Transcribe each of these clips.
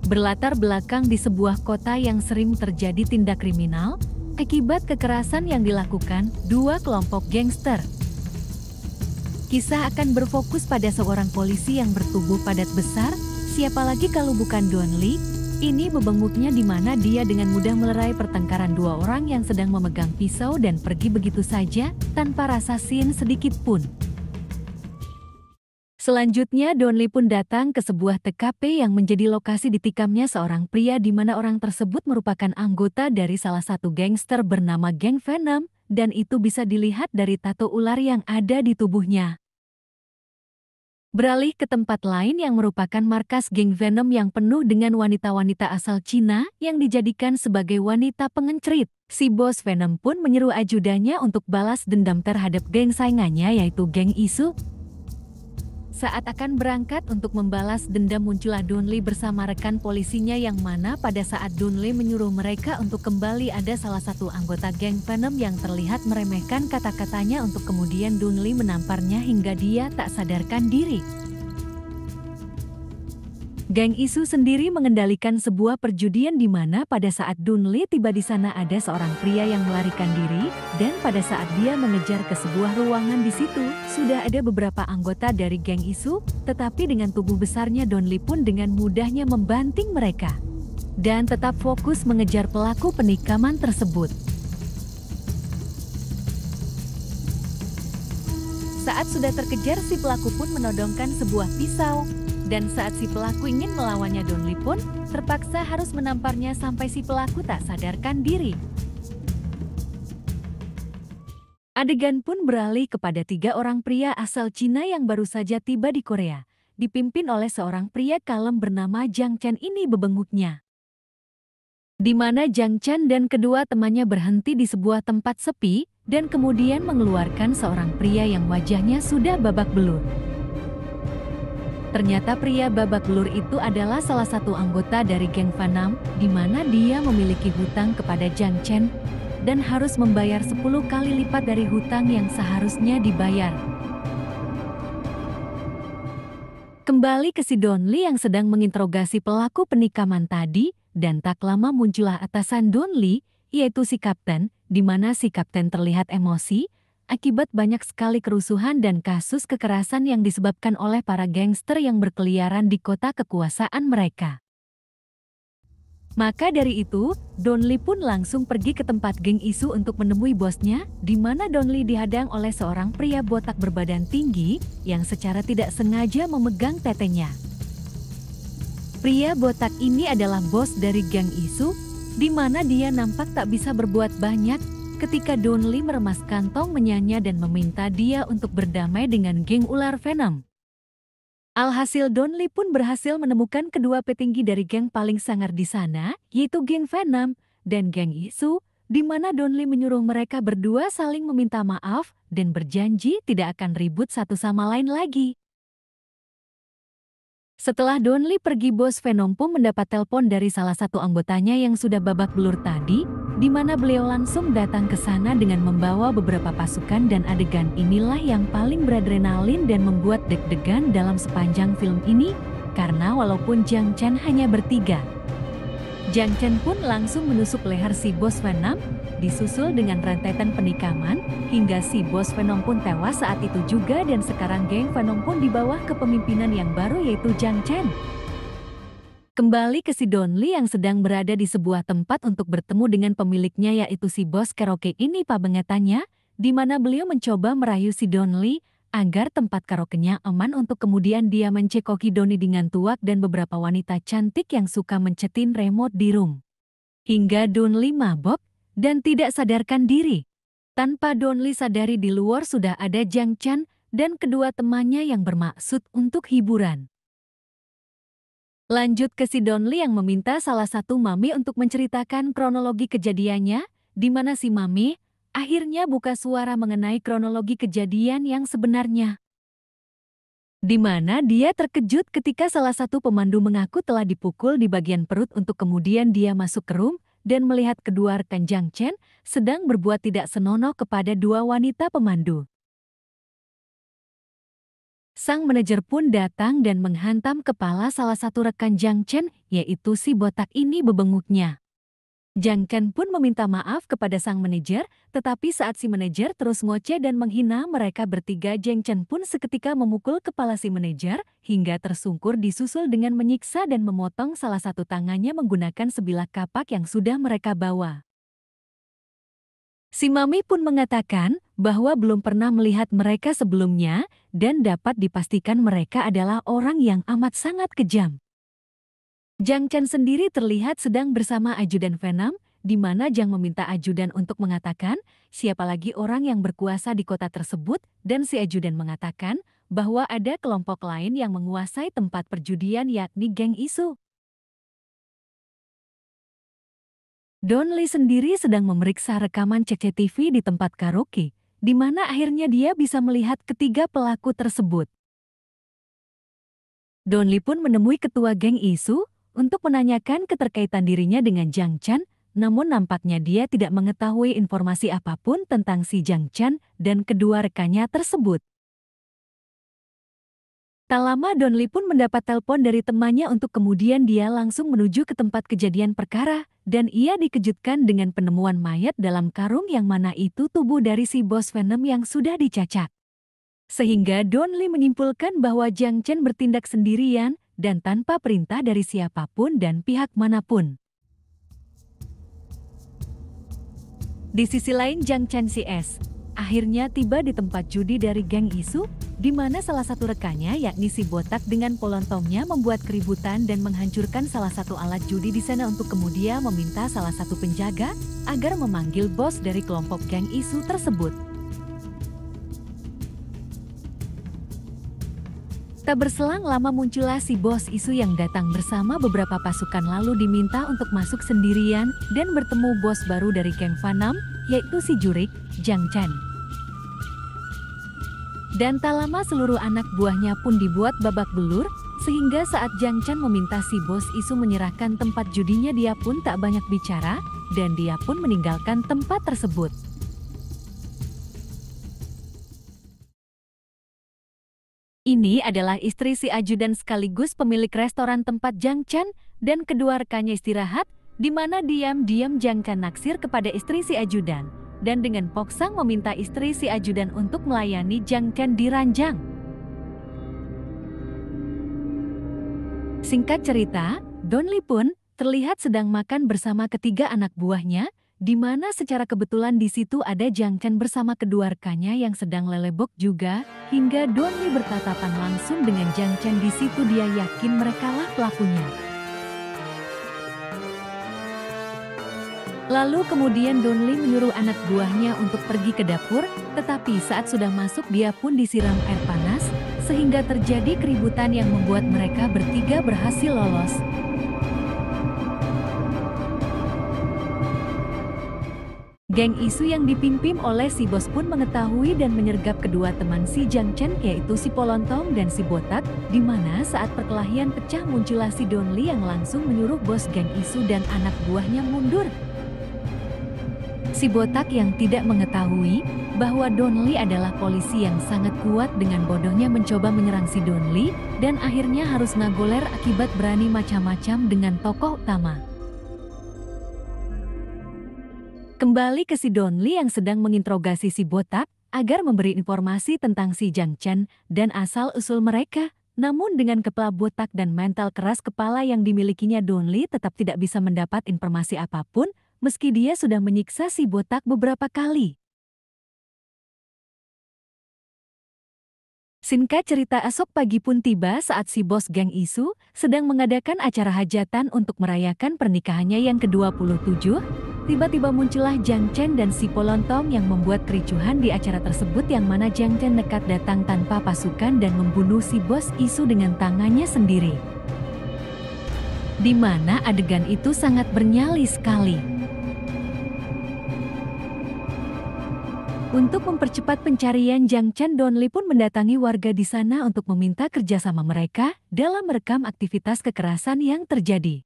berlatar belakang di sebuah kota yang sering terjadi tindak kriminal akibat kekerasan yang dilakukan dua kelompok gangster. Kisah akan berfokus pada seorang polisi yang bertubuh padat besar, siapa lagi kalau bukan Don Lee. Ini bebenguknya di mana dia dengan mudah melerai pertengkaran dua orang yang sedang memegang pisau dan pergi begitu saja, tanpa rasa sin sedikit pun. Selanjutnya Don Lee pun datang ke sebuah TKP yang menjadi lokasi ditikamnya seorang pria di mana orang tersebut merupakan anggota dari salah satu gangster bernama Geng Venom, dan itu bisa dilihat dari tato ular yang ada di tubuhnya. Beralih ke tempat lain yang merupakan markas geng Venom yang penuh dengan wanita-wanita asal Cina yang dijadikan sebagai wanita pengencrit. Si bos Venom pun menyeru ajudannya untuk balas dendam terhadap geng saingannya yaitu geng Isu. Saat akan berangkat untuk membalas dendam muncullah Don Lee bersama rekan polisinya yang mana pada saat Don Lee menyuruh mereka untuk kembali ada salah satu anggota geng Venom yang terlihat meremehkan kata-katanya untuk kemudian Don Lee menamparnya hingga dia tak sadarkan diri. Geng Isu sendiri mengendalikan sebuah perjudian di mana pada saat Don Lee tiba di sana ada seorang pria yang melarikan diri dan pada saat dia mengejar ke sebuah ruangan di situ sudah ada beberapa anggota dari geng Isu, tetapi dengan tubuh besarnya Don Lee pun dengan mudahnya membanting mereka dan tetap fokus mengejar pelaku penikaman tersebut. Saat sudah terkejar si pelaku pun menodongkan sebuah pisau. Dan saat si pelaku ingin melawannya Don Lee pun terpaksa harus menamparnya sampai si pelaku tak sadarkan diri. Adegan pun beralih kepada tiga orang pria asal Cina yang baru saja tiba di Korea, dipimpin oleh seorang pria kalem bernama Jang Chen ini bebenguknya. Di mana Jang Chen dan kedua temannya berhenti di sebuah tempat sepi dan kemudian mengeluarkan seorang pria yang wajahnya sudah babak belur. Ternyata pria babak belur itu adalah salah satu anggota dari geng Venom, di mana dia memiliki hutang kepada Jang Chen dan harus membayar 10 kali lipat dari hutang yang seharusnya dibayar. Kembali ke si Don Lee yang sedang menginterogasi pelaku penikaman tadi, dan tak lama muncullah atasan Don Lee, yaitu si Kapten, di mana si Kapten terlihat emosi akibat banyak sekali kerusuhan dan kasus kekerasan yang disebabkan oleh para gangster yang berkeliaran di kota kekuasaan mereka. Maka dari itu, Don Lee pun langsung pergi ke tempat geng Isu untuk menemui bosnya, di mana Don Lee dihadang oleh seorang pria botak berbadan tinggi yang secara tidak sengaja memegang tetenya. Pria botak ini adalah bos dari geng Isu, di mana dia nampak tak bisa berbuat banyak ketika Don Lee meremas kantong menyanyi dan meminta dia untuk berdamai dengan geng ular Venom. Alhasil Don Lee pun berhasil menemukan kedua petinggi dari geng paling sangar di sana, yaitu geng Venom dan geng Isu, di mana Don Lee menyuruh mereka berdua saling meminta maaf dan berjanji tidak akan ribut satu sama lain lagi. Setelah Don Lee pergi, bos Venom pun mendapat telepon dari salah satu anggotanya yang sudah babak belur tadi, di mana beliau langsung datang ke sana dengan membawa beberapa pasukan dan adegan inilah yang paling beradrenalin dan membuat deg-degan dalam sepanjang film ini, karena walaupun Jang Chen hanya bertiga. Jang Chen pun langsung menusuk leher si bos Venom, disusul dengan rentetan penikaman, hingga si bos Venom pun tewas saat itu juga dan sekarang geng Venom pun di bawah kepemimpinan yang baru yaitu Jang Chen. Kembali ke si Don Lee yang sedang berada di sebuah tempat untuk bertemu dengan pemiliknya yaitu si bos karaoke ini pabengetannya, di mana beliau mencoba merayu si Don Lee agar tempat karaoke-nya aman untuk kemudian dia mencekoki Don Lee dengan tuak dan beberapa wanita cantik yang suka mencetin remote di room. Hingga Don Lee mabok dan tidak sadarkan diri. Tanpa Don Lee sadari di luar sudah ada Jang Chen dan kedua temannya yang bermaksud untuk hiburan. Lanjut ke si Don Lee yang meminta salah satu mami untuk menceritakan kronologi kejadiannya, di mana si mami akhirnya buka suara mengenai kronologi kejadian yang sebenarnya. Di mana dia terkejut ketika salah satu pemandu mengaku telah dipukul di bagian perut untuk kemudian dia masuk ke room dan melihat kedua rekan Jang Chen sedang berbuat tidak senonoh kepada dua wanita pemandu. Sang manajer pun datang dan menghantam kepala salah satu rekan Jiang Chen, yaitu si botak ini bebenguknya. Jiang Chen pun meminta maaf kepada sang manajer, tetapi saat si manajer terus ngoceh dan menghina mereka bertiga, Jiang Chen pun seketika memukul kepala si manajer hingga tersungkur disusul dengan menyiksa dan memotong salah satu tangannya menggunakan sebilah kapak yang sudah mereka bawa. Si Mami pun mengatakan bahwa belum pernah melihat mereka sebelumnya dan dapat dipastikan mereka adalah orang yang amat sangat kejam. Jiang Chen sendiri terlihat sedang bersama ajudan Venom, di mana Jiang meminta ajudan untuk mengatakan siapa lagi orang yang berkuasa di kota tersebut, dan si ajudan mengatakan bahwa ada kelompok lain yang menguasai tempat perjudian yakni geng Isu. Don Lee sendiri sedang memeriksa rekaman CCTV di tempat karaoke, di mana akhirnya dia bisa melihat ketiga pelaku tersebut. Don Lee pun menemui ketua geng Isu untuk menanyakan keterkaitan dirinya dengan Jiang Chen, namun nampaknya dia tidak mengetahui informasi apapun tentang si Jiang Chen dan kedua rekannya tersebut. Tak lama Don Lee pun mendapat telepon dari temannya untuk kemudian dia langsung menuju ke tempat kejadian perkara, dan ia dikejutkan dengan penemuan mayat dalam karung yang mana itu tubuh dari si bos Venom yang sudah dicacat. Sehingga Don Lee menyimpulkan bahwa Jiang Chen bertindak sendirian dan tanpa perintah dari siapapun dan pihak manapun. Di sisi lain, Jiang Chen CS akhirnya tiba di tempat judi dari geng Isu, di mana salah satu rekannya yakni si botak dengan polontongnya membuat keributan dan menghancurkan salah satu alat judi di sana untuk kemudian meminta salah satu penjaga agar memanggil bos dari kelompok geng Isu tersebut. Tak berselang lama muncullah si bos Isu yang datang bersama beberapa pasukan lalu diminta untuk masuk sendirian dan bertemu bos baru dari geng Venom, yaitu si jurik, Jiang Chen. Dan tak lama seluruh anak buahnya pun dibuat babak belur, sehingga saat Jiang Chen meminta si bos Isu menyerahkan tempat judinya dia pun tak banyak bicara, dan dia pun meninggalkan tempat tersebut. Ini adalah istri si ajudan sekaligus pemilik restoran tempat Jiang Chen dan kedua rekannya istirahat, di mana diam-diam Jiang Chen naksir kepada istri si ajudan dan dengan poksang meminta istri si ajudan untuk melayani Jiang Chen di ranjang. Singkat cerita, Don Lee pun terlihat sedang makan bersama ketiga anak buahnya, di mana secara kebetulan di situ ada Jiang Chen bersama kedua rekannya yang sedang lelebok juga, hingga Don Lee bertatapan langsung dengan Jiang Chen. Di situ dia yakin merekalah pelakunya. Lalu kemudian Don Lee menyuruh anak buahnya untuk pergi ke dapur, tetapi saat sudah masuk dia pun disiram air panas, sehingga terjadi keributan yang membuat mereka bertiga berhasil lolos. Geng Isu yang dipimpin oleh si bos pun mengetahui dan menyergap kedua teman si Jiang Chen, yaitu si Polontong dan si Botak, di mana saat perkelahian pecah muncullah si Don Lee yang langsung menyuruh bos geng Isu dan anak buahnya mundur. Si Botak yang tidak mengetahui bahwa Don Lee adalah polisi yang sangat kuat dengan bodohnya mencoba menyerang si Don Lee dan akhirnya harus ngagoler akibat berani macam-macam dengan tokoh utama. Kembali ke si Don Lee yang sedang menginterogasi si Botak agar memberi informasi tentang si Jiang Chen dan asal-usul mereka. Namun dengan kepala botak dan mental keras kepala yang dimilikinya, Don Lee tetap tidak bisa mendapat informasi apapun meski dia sudah menyiksa si Botak beberapa kali. Singkat cerita, esok pagi pun tiba saat si bos geng Isu sedang mengadakan acara hajatan untuk merayakan pernikahannya yang ke-27. Tiba-tiba muncullah Jiang Chen dan si Polontong yang membuat kericuhan di acara tersebut, yang mana Jiang Chen nekat datang tanpa pasukan dan membunuh si bos Isu dengan tangannya sendiri. Di mana adegan itu sangat bernyali sekali. Untuk mempercepat pencarian Jiang Chen, Don Lee pun mendatangi warga di sana untuk meminta kerjasama mereka dalam merekam aktivitas kekerasan yang terjadi.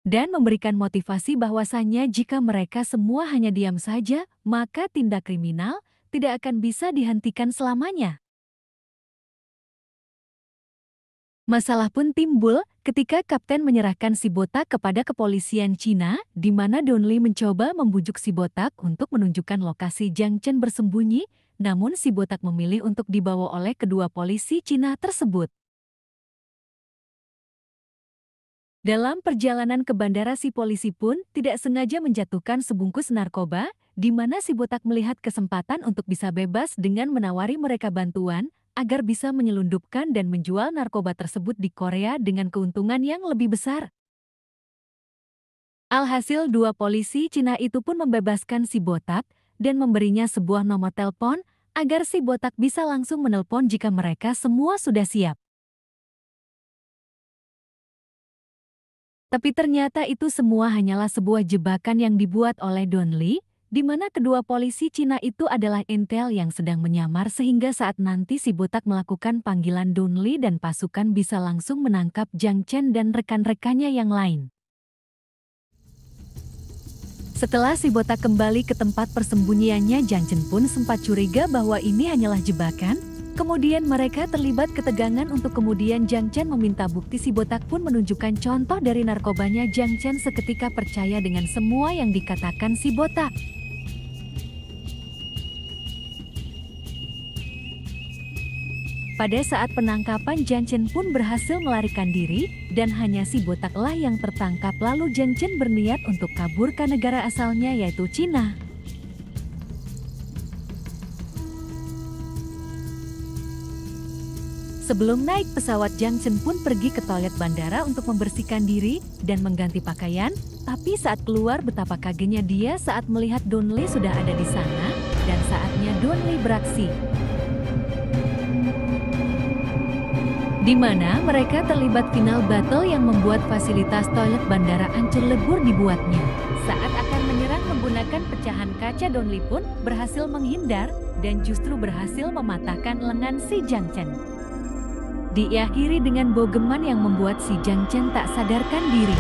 Dan memberikan motivasi bahwasannya jika mereka semua hanya diam saja, maka tindak kriminal tidak akan bisa dihentikan selamanya. Masalah pun timbul ketika kapten menyerahkan si botak kepada kepolisian Cina, di mana Donli mencoba membujuk si botak untuk menunjukkan lokasi Jiang Chen bersembunyi, namun si botak memilih untuk dibawa oleh kedua polisi Cina tersebut. Dalam perjalanan ke bandara, si polisi pun tidak sengaja menjatuhkan sebungkus narkoba, di mana si botak melihat kesempatan untuk bisa bebas dengan menawari mereka bantuan, agar bisa menyelundupkan dan menjual narkoba tersebut di Korea dengan keuntungan yang lebih besar. Alhasil dua polisi Cina itu pun membebaskan si botak dan memberinya sebuah nomor telepon agar si botak bisa langsung menelpon jika mereka semua sudah siap. Tapi ternyata itu semua hanyalah sebuah jebakan yang dibuat oleh Donli, di mana kedua polisi Cina itu adalah intel yang sedang menyamar sehingga saat nanti si botak melakukan panggilan Donli dan pasukan bisa langsung menangkap Jiang Chen dan rekan-rekannya yang lain. Setelah si botak kembali ke tempat persembunyiannya, Jiang Chen pun sempat curiga bahwa ini hanyalah jebakan. Kemudian mereka terlibat ketegangan untuk kemudian Jiang Chen meminta bukti. Si botak pun menunjukkan contoh dari narkobanya. Jiang Chen seketika percaya dengan semua yang dikatakan si botak. Pada saat penangkapan, Jiang Chen pun berhasil melarikan diri dan hanya si botaklah yang tertangkap. Lalu Jiang Chen berniat untuk kabur ke negara asalnya yaitu Cina. Sebelum naik pesawat, Jiang Chen pun pergi ke toilet bandara untuk membersihkan diri dan mengganti pakaian. Tapi saat keluar, betapa kagetnya dia saat melihat Donli sudah ada di sana dan saatnya Donli beraksi. Di mana mereka terlibat final battle yang membuat fasilitas toilet bandara hancur lebur dibuatnya. Saat akan menyerang menggunakan pecahan kaca, Donli pun berhasil menghindar dan justru berhasil mematahkan lengan si Jiang Chen. Diakhiri dengan bogeman yang membuat si Jiang Chen tak sadarkan diri.